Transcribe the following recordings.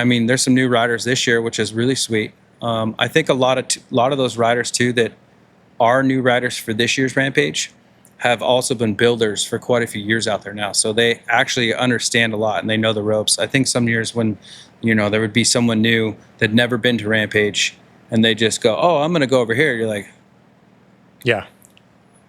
I mean, there's some new riders this year, which is really sweet. I think a lot of those riders too that are new riders for this year's Rampage have also been builders for quite a few years out there now. So they actually understand a lot and they know the ropes. I think some years when, there would be someone new that'd never been to Rampage and they just go, "Oh, I'm going to go over here." You're like, yeah.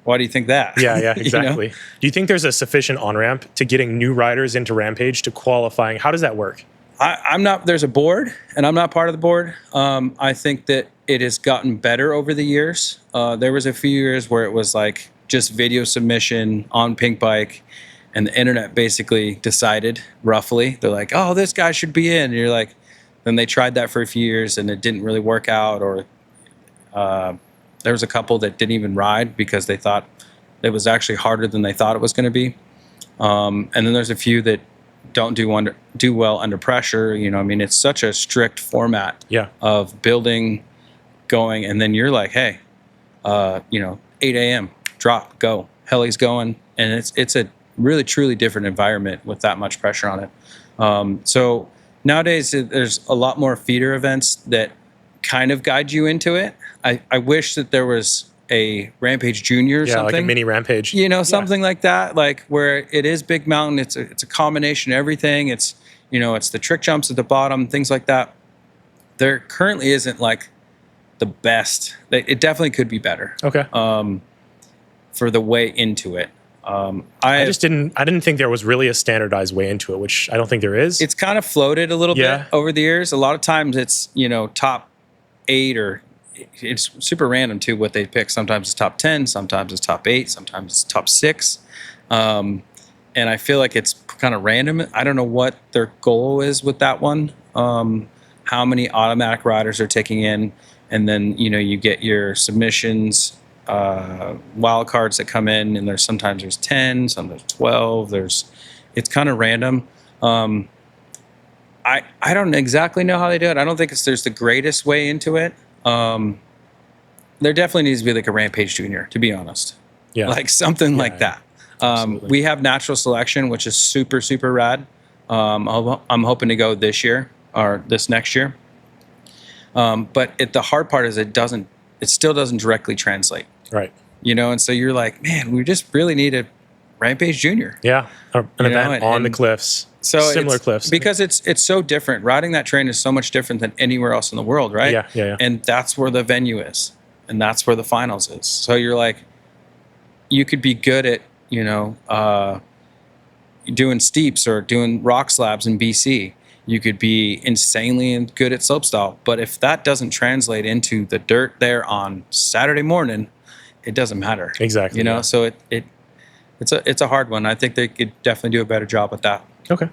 Why do you think that? Yeah, exactly. Do you think there's a sufficient on-ramp to getting new riders into Rampage to qualifying? How does that work? I'm not, there's a board and I'm not part of the board. I think that it has gotten better over the years. There was a few years where it was like just video submission on Pink Bike and the internet basically decided roughly. They're like, "Oh, this guy should be in." And you're like, then they tried that for a few years and it didn't really work out, or there was a couple that didn't even ride because they thought it was actually harder than they thought it was going to be. And then there's a few that don't do well under pressure. I mean, it's such a strict format of building, going, and then you're like, hey, 8 a.m. drop, go, heli's going, and it's a really truly different environment with that much pressure on it. So nowadays there's a lot more feeder events that kind of guide you into it. I wish that there was a Rampage Junior or something. Like a mini Rampage. Something like that, like where it is big mountain. It's a combination of everything. It's, it's the trick jumps at the bottom, things like that. There currently isn't like the best. It definitely could be better. Okay. For the way into it. I didn't think there was really a standardized way into it, which I don't think there is. It's kind of floated a little bit over the years. A lot of times it's, top 8, or it's super random too what they pick. Sometimes it's top 10, sometimes it's top 8, sometimes it's top 6. And I feel like it's kind of random. I don't know what their goal is with that one. How many automatic riders are taking in, and then, you get your submissions, wild cards that come in, and sometimes there's 10, sometimes 12. It's kind of random. I don't exactly know how they do it. I don't think there's the greatest way into it. There definitely needs to be like a Rampage Junior, to be honest. Yeah. Like something like that. We have natural selection, which is super, super rad. I'm hoping to go this year or this next year. But the hard part is it still doesn't directly translate. Right. And so you're like, man, we just really need a Rampage Junior. Yeah. An event on the cliffs. So similar cliffs. Because it's so different. Riding that train is so much different than anywhere else in the world, right? Yeah. And that's where the venue is. And that's where the finals is. So you're like, you could be good at, doing steeps or doing rock slabs in BC. You could be insanely good at slopestyle. But if that doesn't translate into the dirt there on Saturday morning, it doesn't matter. Exactly. So it's a hard one. I think they could definitely do a better job with that. Okay.